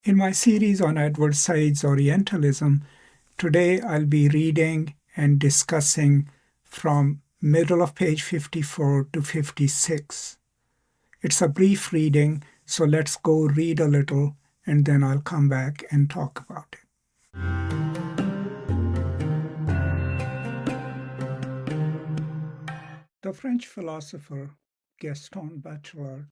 In my series on Edward Said's Orientalism, today I'll be reading and discussing from middle of page 54 to 56. It's a brief reading, so let's go read a little and then I'll come back and talk about it. The French philosopher Gaston Bachelard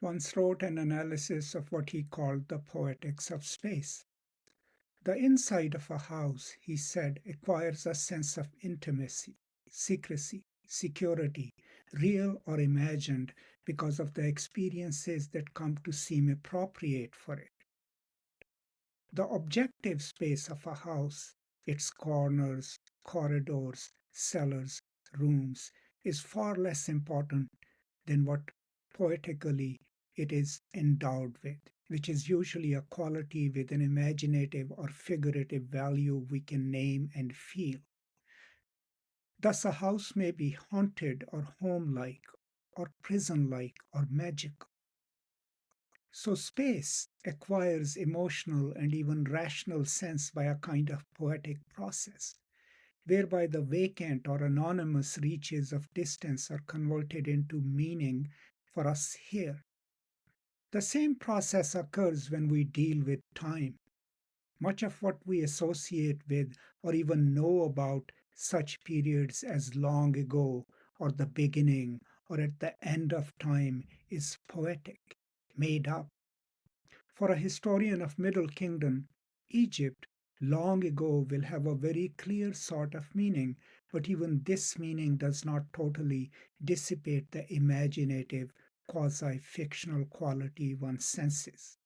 once wrote an analysis of what he called the poetics of space. The inside of a house, he said, acquires a sense of intimacy, secrecy, security, real or imagined, because of the experiences that come to seem appropriate for it. The objective space of a house, its corners, corridors, cellars, rooms, is far less important than what poetically it is endowed with, which is usually a quality with an imaginative or figurative value we can name and feel. Thus, a house may be haunted or home-like, or prison-like, or magical. So space acquires emotional and even rational sense by a kind of poetic process, whereby the vacant or anonymous reaches of distance are converted into meaning for us here. The same process occurs when we deal with time. Much of what we associate with or even know about such periods as long ago or the beginning or at the end of time is poetic, made up. For a historian of Middle Kingdom, Egypt long ago will have a very clear sort of meaning, but even this meaning does not totally dissipate the imaginative, quasi-fictional quality one senses.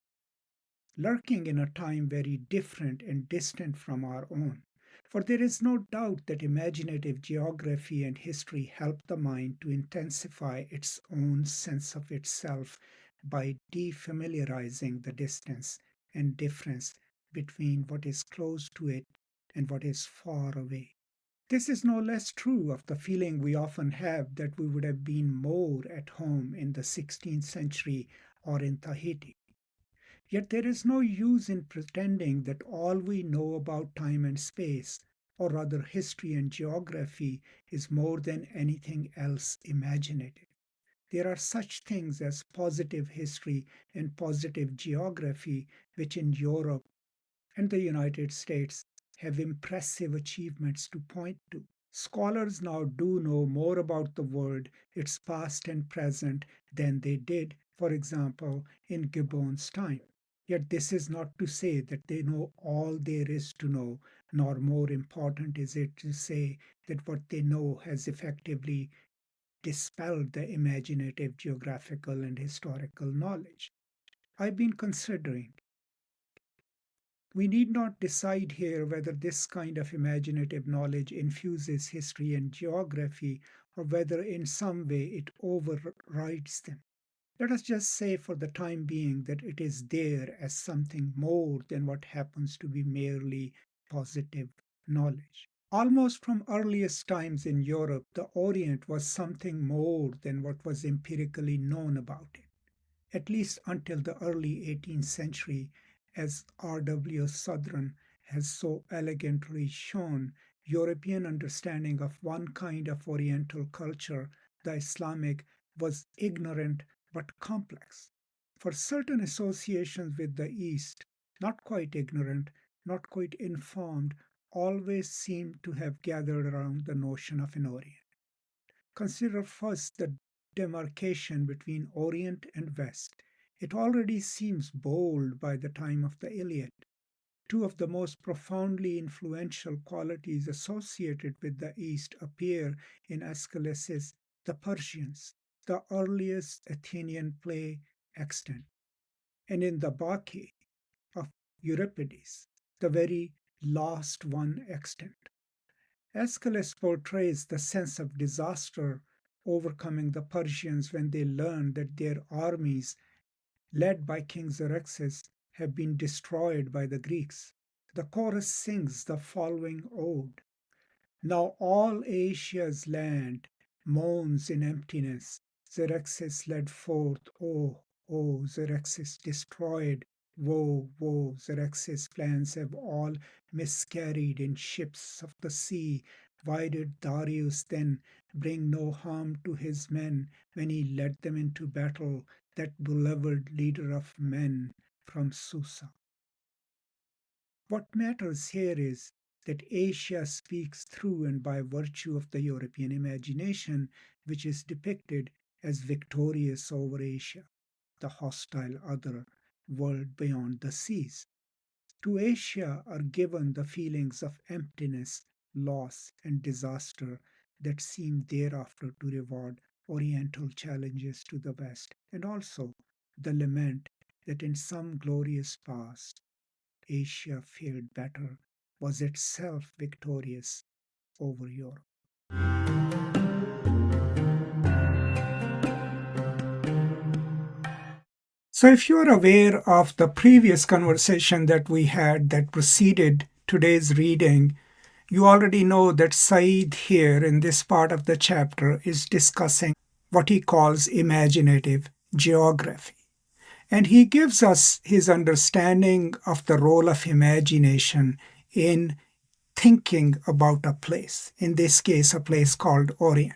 Lurking in a time very different and distant from our own. For there is no doubt that imaginative geography and history help the mind to intensify its own sense of itself by defamiliarizing the distance and difference between what is close to it and what is far away. This is no less true of the feeling we often have that we would have been more at home in the 16th century or in Tahiti. Yet there is no use in pretending that all we know about time and space, or rather history and geography, is more than anything else imaginative. There are such things as positive history and positive geography, which in Europe and the United States have impressive achievements to point to. Scholars now do know more about the world, its past and present, than they did, for example, in Gibbon's time. Yet this is not to say that they know all there is to know, nor more important is it to say that what they know has effectively dispelled the imaginative geographical and historical knowledge. I've been considering we need not decide here whether this kind of imaginative knowledge infuses history and geography or whether in some way it overrides them. Let us just say for the time being that it is there as something more than what happens to be merely positive knowledge. Almost from earliest times in Europe, the Orient was something more than what was empirically known about it, at least until the early 18th century, as R.W. Southern has so elegantly shown. European understanding of one kind of Oriental culture, the Islamic, was ignorant but complex. For certain associations with the East, not quite ignorant, not quite informed, always seem to have gathered around the notion of an Orient. Consider first the demarcation between Orient and West. It already seems bold by the time of the Iliad. Two of the most profoundly influential qualities associated with the East appear in Aeschylus's The Persians, the earliest Athenian play extant, and in the Bacchae of Euripides, the very last one extant. Aeschylus portrays the sense of disaster overcoming the Persians when they learn that their armies, led by King Xerxes, have been destroyed by the Greeks. The chorus sings the following ode. Now all Asia's land moans in emptiness. Xerxes led forth, oh, Xerxes destroyed Woe, woe, Xerxes' plans have all miscarried in ships of the sea. Why did Darius then bring no harm to his men when he led them into battle, that beloved leader of men from Susa? What matters here is that Asia speaks through and by virtue of the European imagination, which is depicted as victorious over Asia, the hostile other world beyond the seas. To Asia are given the feelings of emptiness, loss, and disaster that seem thereafter to reward Oriental challenges to the West, and also the lament that in some glorious past Asia fared better, was itself victorious over Europe. So, if you are aware of the previous conversation that we had that preceded today's reading, you already know that Said here in this part of the chapter is discussing what he calls imaginative geography. And he gives us his understanding of the role of imagination in thinking about a place, in this case, a place called Orient.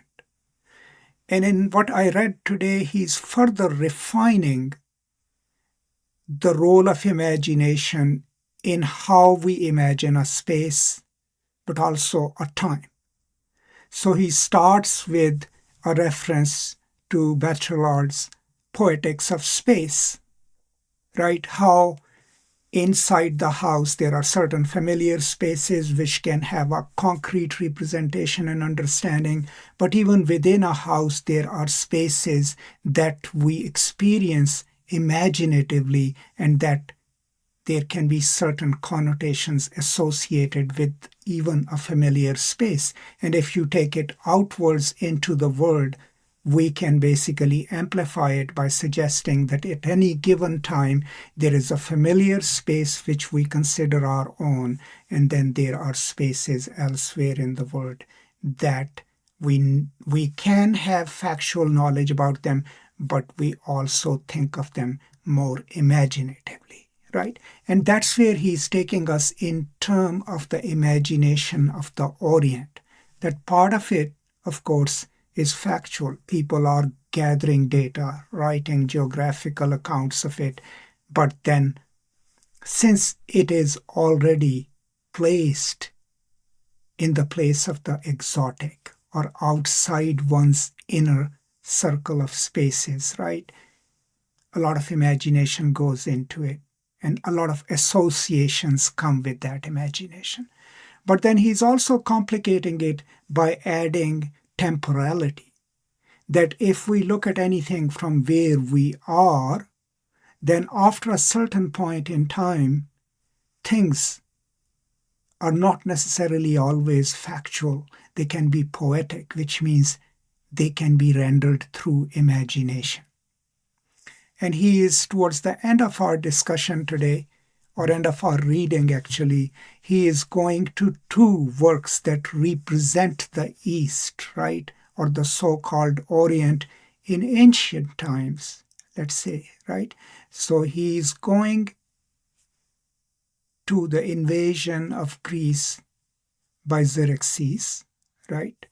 And in what I read today, he's further refining the role of imagination in how we imagine a space, but also a time. So he starts with a reference to Bachelard's Poetics of Space, right? How inside the house there are certain familiar spaces which can have a concrete representation and understanding, but even within a house there are spaces that we experience imaginatively, and that there can be certain connotations associated with even a familiar space. And if you take it outwards into the world, we can basically amplify it by suggesting that at any given time there is a familiar space which we consider our own, and then there are spaces elsewhere in the world that we can have factual knowledge about them, but we also think of them more imaginatively, right? And that's where he's taking us in terms of the imagination of the Orient. That part of it, of course, is factual. People are gathering data, writing geographical accounts of it. But then, since it is already placed in the place of the exotic or outside one's inner circle of spaces, right? A lot of imagination goes into it, and a lot of associations come with that imagination. But then he's also complicating it by adding temporality. That if we look at anything from where we are, then after a certain point in time, things are not necessarily always factual. They can be poetic, which means they can be rendered through imagination. And he is towards the end of our discussion today, or end of our reading actually, he is going to two works that represent the East, right? Or the so-called Orient in ancient times, let's say, right? So he is going to the invasion of Greece by Xerxes, right?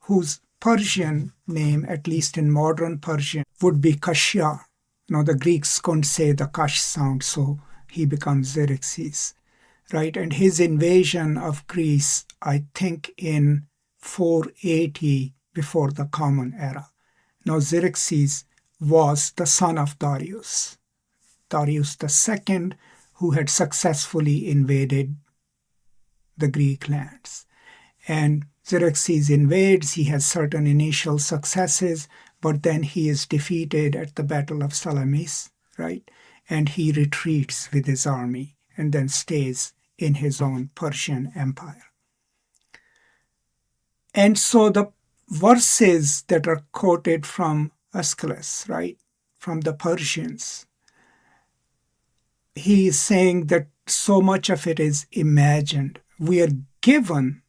Whose Persian name, at least in modern Persian, would be Kashya. Now the Greeks couldn't say the Kash sound, so he becomes Xerxes, right? And his invasion of Greece, I think in 480 before the Common Era. Now Xerxes was the son of Darius II, who had successfully invaded the Greek lands. And Xerxes invades, he has certain initial successes, but then he is defeated at the Battle of Salamis, right? And he retreats with his army and then stays in his own Persian empire. And so the verses that are quoted from Aeschylus, right, from the Persians, he is saying that so much of it is imagined. We are given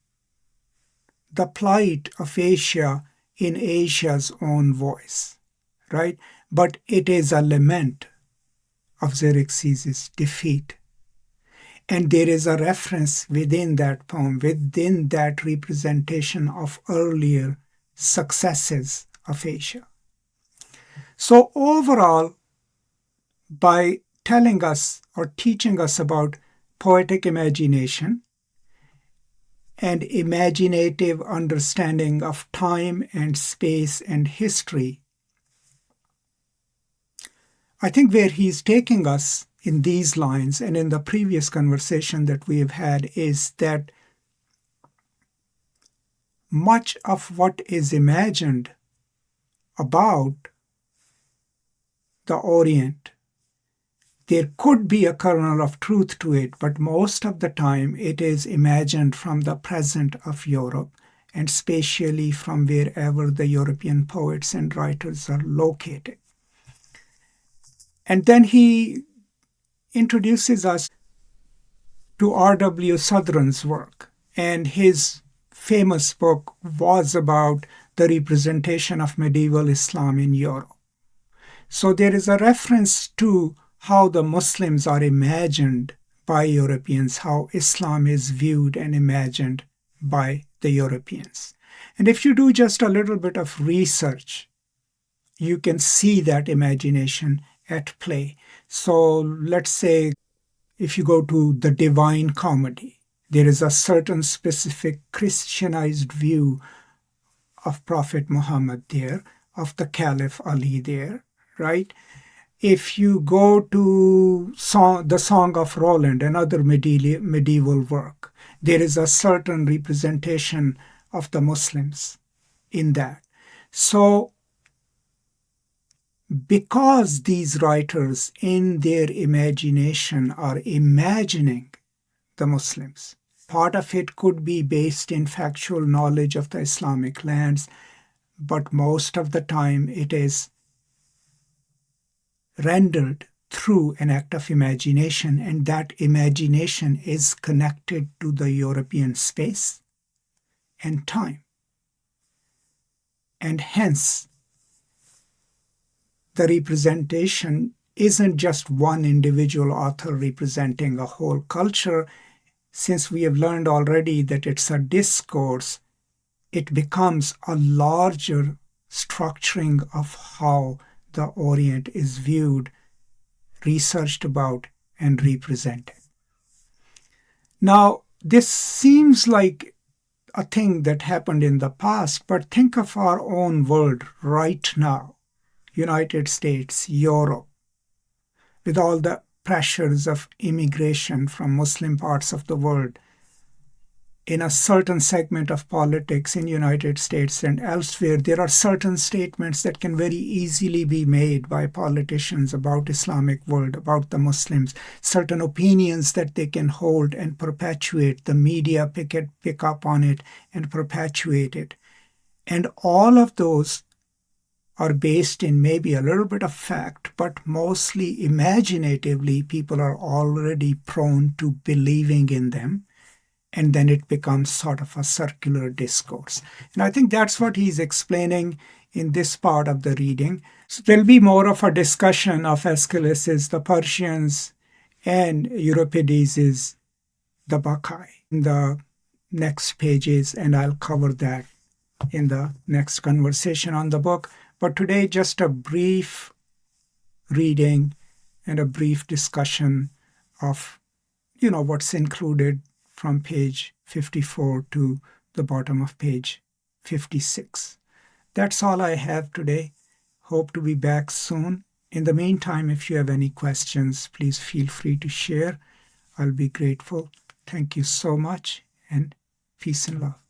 the plight of Asia in Asia's own voice, right? But it is a lament of Xerxes' defeat. And there is a reference within that poem, within that representation of earlier successes of Asia. So overall, by telling us or teaching us about poetic imagination and imaginative understanding of time and space and history, I think where he's taking us in these lines and in the previous conversation that we have had is that much of what is imagined about the Orient, there could be a kernel of truth to it, but most of the time it is imagined from the present of Europe and spatially from wherever the European poets and writers are located. And then he introduces us to R.W. Southern's work, and his famous book was about the representation of medieval Islam in Europe. So there is a reference to how the Muslims are imagined by Europeans, how Islam is viewed and imagined by the Europeans. And if you do just a little bit of research, you can see that imagination at play. So let's say if you go to the Divine Comedy, there is a certain specific Christianized view of Prophet Muhammad there, of the Caliph Ali there, right? If you go to the Song of Roland, another medieval work, there is a certain representation of the Muslims in that. So because these writers in their imagination are imagining the Muslims, part of it could be based in factual knowledge of the Islamic lands, but most of the time it is rendered through an act of imagination, and that imagination is connected to the European space and time. And hence, the representation isn't just one individual author representing a whole culture. Since we have learned already that it's a discourse, it becomes a larger structuring of how the Orient is viewed, researched about, and represented. Now, this seems like a thing that happened in the past, but think of our own world right now. United States, Europe, with all the pressures of immigration from Muslim parts of the world, in a certain segment of politics in United States and elsewhere, there are certain statements that can very easily be made by politicians about Islamic world, about the Muslims, certain opinions that they can hold and perpetuate. The media pick up on it and perpetuate it. And all of those are based in maybe a little bit of fact, but mostly imaginatively, people are already prone to believing in them. And then it becomes sort of a circular discourse. And I think that's what he's explaining in this part of the reading. So there'll be more of a discussion of Aeschylus' the Persians and Euripides' the Bacchae in the next pages, and I'll cover that in the next conversation on the book. But today, just a brief reading and a brief discussion of, what's included from page 54 to the bottom of page 56. That's all I have today. Hope to be back soon. In the meantime, if you have any questions, please feel free to share. I'll be grateful. Thank you so much, and peace and love.